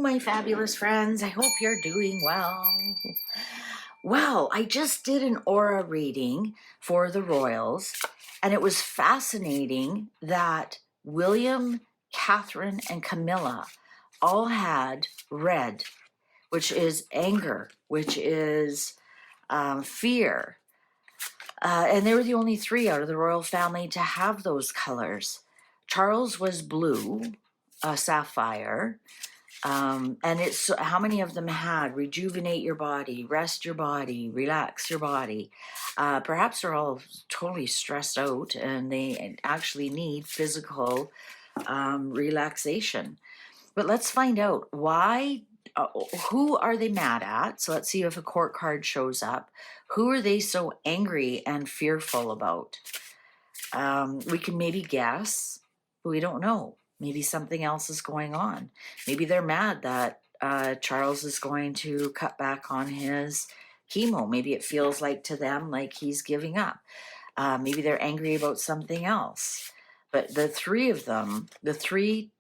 my fabulous friends. I hope you're doing well. Well, I just did an aura reading for the royals, and it was fascinating that William, Catherine, and Camilla all had red, which is anger, which is fear. And they were the only three out of the royal family to have those colors. Charles was blue, sapphire. And it's how many of them had rejuvenate your body, rest your body, relax your body. Perhaps they're all totally stressed out and they actually need physical relaxation. But let's find out why. Who are they mad at? So let's see if a court card shows up. Who are they so angry and fearful about? We can maybe guess, but we don't know. Maybe something else is going on. Maybe they're mad that Charles is going to cut back on his chemo. Maybe it feels like to them like he's giving up. Maybe they're angry about something else. But the three of them, the three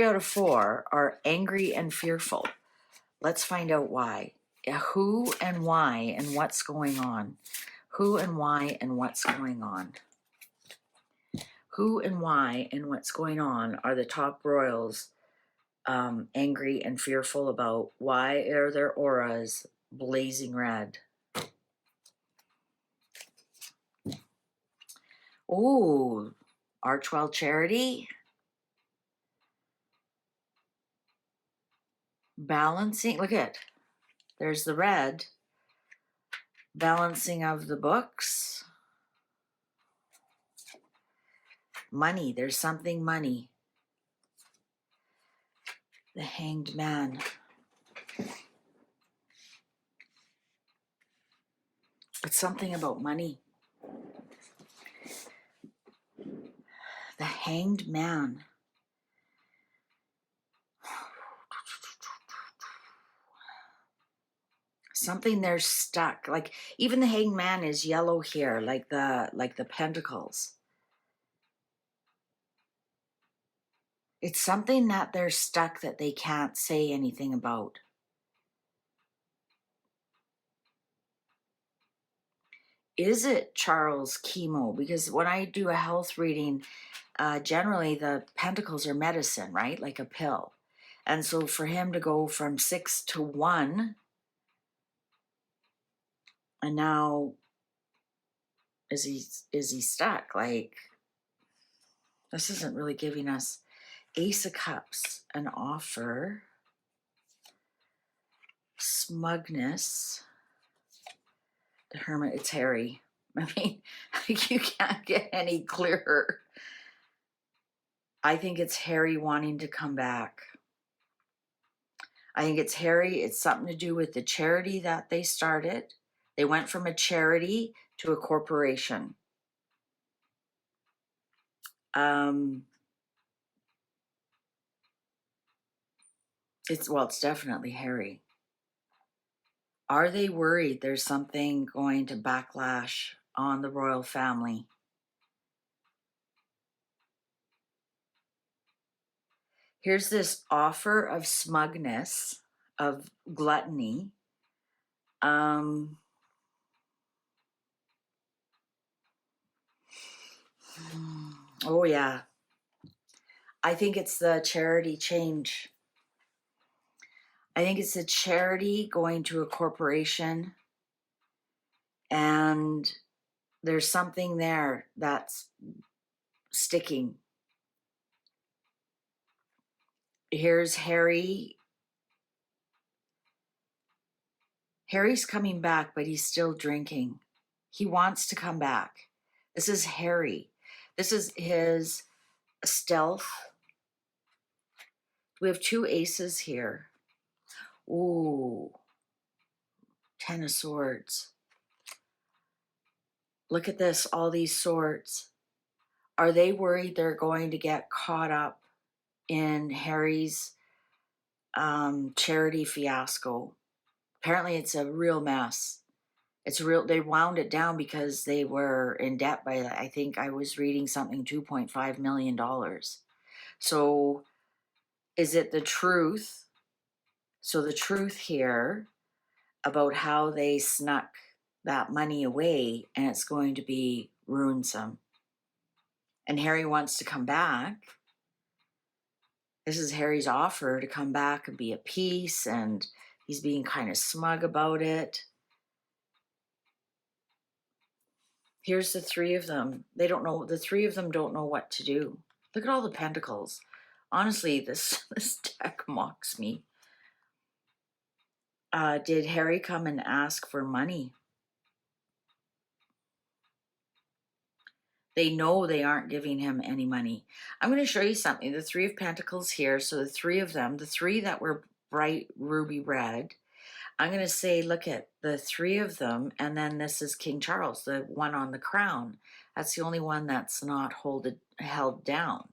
out of four are angry and fearful. Let's find out why. Who and why and what's going on. Who and why and what's going on. Who and why and what's going on are the top royals angry and fearful about? Why are their auras blazing red? Oh, Archwell Charity. Balancing, look at, there's the red. Balancing of the books. Money, there's something money. The Hanged Man. It's something about money. The Hanged Man. Something they're stuck. Like even the Hanged Man is yellow here, like the Pentacles. It's something that they're stuck that they can't say anything about. Is it Charles' chemo? Because when I do a health reading, generally the Pentacles are medicine, right? Like a pill. And so for him to go from 6 to 1, and now is he stuck? Like, this isn't really giving us Ace of Cups, an offer, smugness, the Hermit, it's Harry. I mean, you can't get any clearer. I think it's Harry wanting to come back. I think it's Harry. It's something to do with the charity that they started. They went from a charity to a corporation. It's definitely Harry. Are they worried there's something going to backlash on the royal family? Here's this offer of smugness, of gluttony. Oh, yeah. I think it's the charity change. I think it's a charity going to a corporation, and there's something there that's sticking. Here's Harry. Harry's coming back, but he's still drinking. He wants to come back. This is Harry. This is his stealth. We have 2 aces here. Ooh, 10 of Swords. Look at this, all these swords. Are they worried they're going to get caught up in Harry's charity fiasco? Apparently it's a real mess. They wound it down because they were in debt by, I think I was reading something, $2.5 million. So is it the truth So the truth here about how they snuck that money away, and it's going to be ruinsome. And Harry wants to come back. This is Harry's offer to come back and be at peace, and he's being kind of smug about it. Here's the three of them. They don't know, the three of them don't know what to do. Look at all the pentacles. Honestly, this deck mocks me. Did Harry come and ask for money? They know they aren't giving him any money. I'm going to show you something. The Three of Pentacles here. So the three of them, the three that were bright ruby red, I'm going to say, look at the three of them. And then this is King Charles, the one on the crown. That's the only one that's not held down.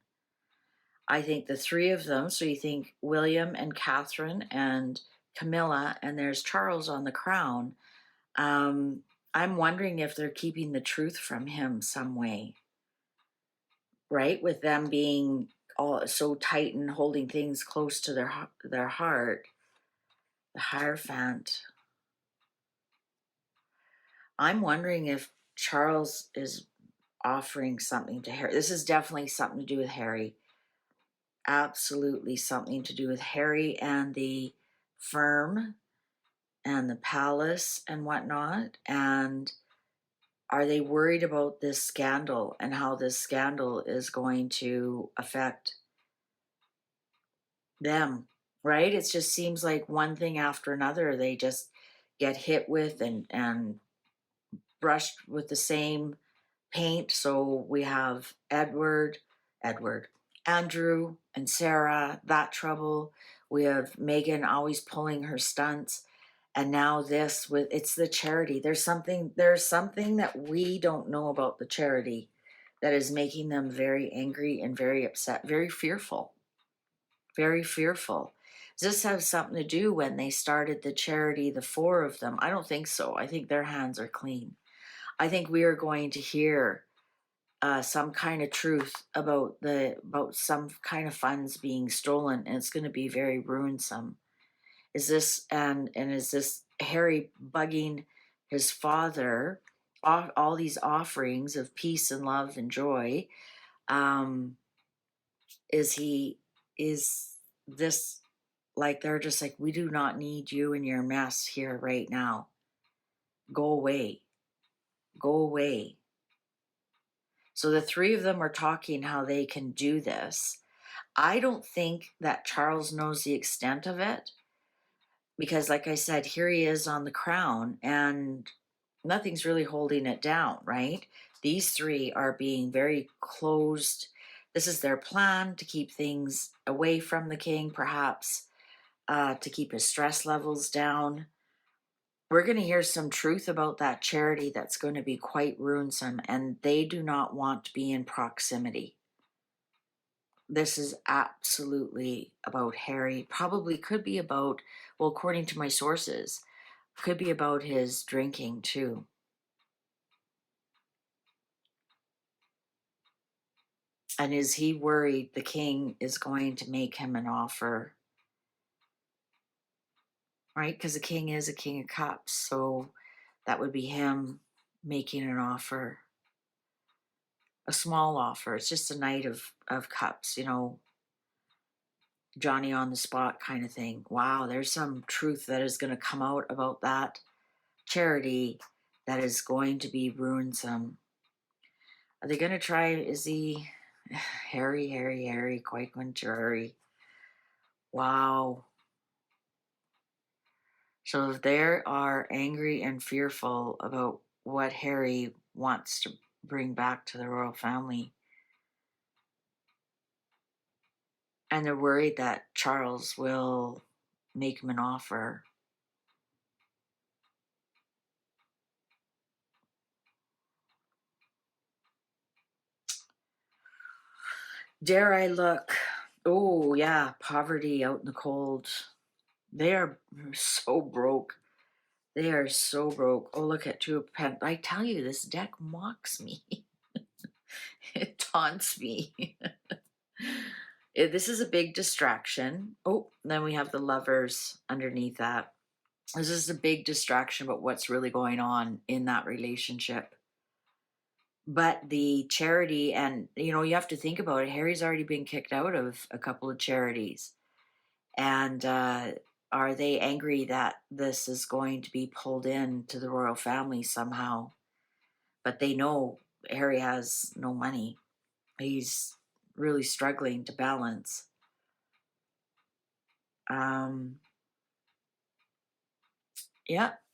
I think the three of them, so you think William and Catherine and Camilla, and there's Charles on the crown. I'm wondering if they're keeping the truth from him some way, right? With them being all so tight and holding things close to their heart. The Hierophant. I'm wondering if Charles is offering something to Harry. This is definitely something to do with Harry. Absolutely something to do with Harry and the firm and the palace and whatnot. And are they worried about this scandal and how this scandal is going to affect them, right? It just seems like one thing after another, they just get hit with and brushed with the same paint. So we have Edward, Andrew and Sarah, that trouble. We have Meghan always pulling her stunts. And now this with, it's the charity. There's something that we don't know about the charity that is making them very angry and very upset, very fearful. Very fearful. Does this have something to do when they started the charity, the four of them? I don't think so. I think their hands are clean. I think we are going to hear some kind of truth about some kind of funds being stolen, and it's going to be very ruinsome. Is this and is this Harry bugging his father? All these offerings of peace and love and joy. Is this like they're just like, we do not need you and your mess here right now. Go away. Go away. So the three of them are talking how they can do this. I don't think that Charles knows the extent of it because, like I said, here he is on the crown and nothing's really holding it down, right? These three are being very closed. This is their plan to keep things away from the king, perhaps to keep his stress levels down. We're going to hear some truth about that charity that's going to be quite ruinsome, and they do not want to be in proximity. This is absolutely about Harry. Probably could be about, well, according to my sources, could be about his drinking too. And is he worried the king is going to make him an offer? Right? Because the king is a king of cups. So that would be him making an offer. A small offer. It's just a knight of cups, you know, Johnny on the spot kind of thing. Wow, there's some truth that is going to come out about that charity that is going to be ruinsome. Are they going to try, is he Harry, quite contrary. Wow. So they are angry and fearful about what Harry wants to bring back to the royal family. And they're worried that Charles will make him an offer. Dare I look? Oh, yeah, poverty out in the cold. They are so broke. They are so broke. Oh, look at Two of Pentacles. I tell you, this deck mocks me. It taunts me. This is a big distraction. Oh, then we have the Lovers underneath that. This is a big distraction about what's really going on in that relationship. But the charity, and you have to think about it. Harry's already been kicked out of a couple of charities. And are they angry that this is going to be pulled in to the royal family somehow? But they know Harry has no money. He's really struggling to balance. Yeah,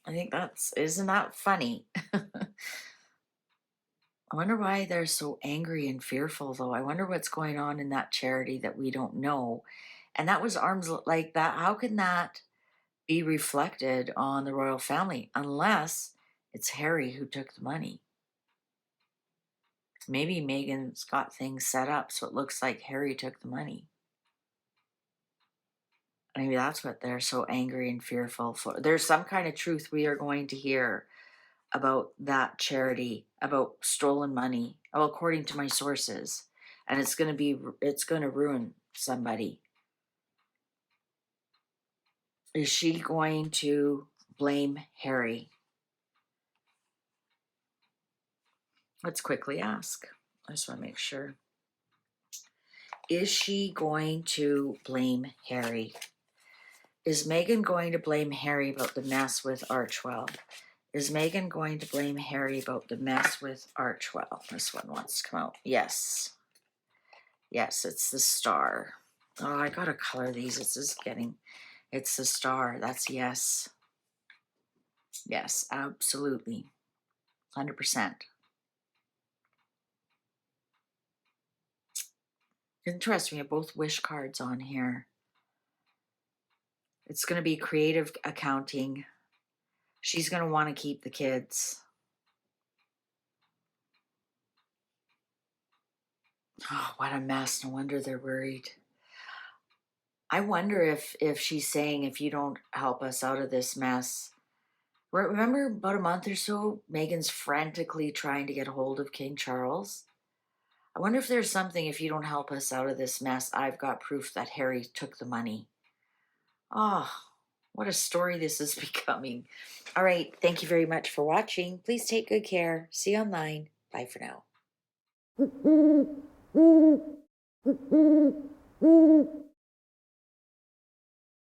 I think isn't that funny? I wonder why they're so angry and fearful, though. I wonder what's going on in that charity that we don't know. And that was arms like that. How can that be reflected on the royal family unless it's Harry who took the money? Maybe Meghan's got things set up so it looks like Harry took the money. Maybe that's what they're so angry and fearful for. There's some kind of truth we are going to hear about that charity, about stolen money, according to my sources. And it's going to ruin somebody. Is she going to blame Harry? Let's quickly ask. I just want to make sure. Is she going to blame Harry? Is Meghan going to blame Harry about the mess with Archwell? Is Meghan going to blame Harry about the mess with Archwell? This one wants to come out. Yes. Yes, it's the Star. Oh, I gotta color these. It's the Star. That's yes. Yes, absolutely. 100%. Interesting. We have both wish cards on here. It's going to be creative accounting. She's going to want to keep the kids. Oh, what a mess. No wonder they're worried. I wonder if she's saying, if you don't help us out of this mess. Remember about a month or so, Meghan's frantically trying to get a hold of King Charles? I wonder if there's something, if you don't help us out of this mess, I've got proof that Harry took the money. Oh, what a story this is becoming. All right. Thank you very much for watching. Please take good care. See you online. Bye for now.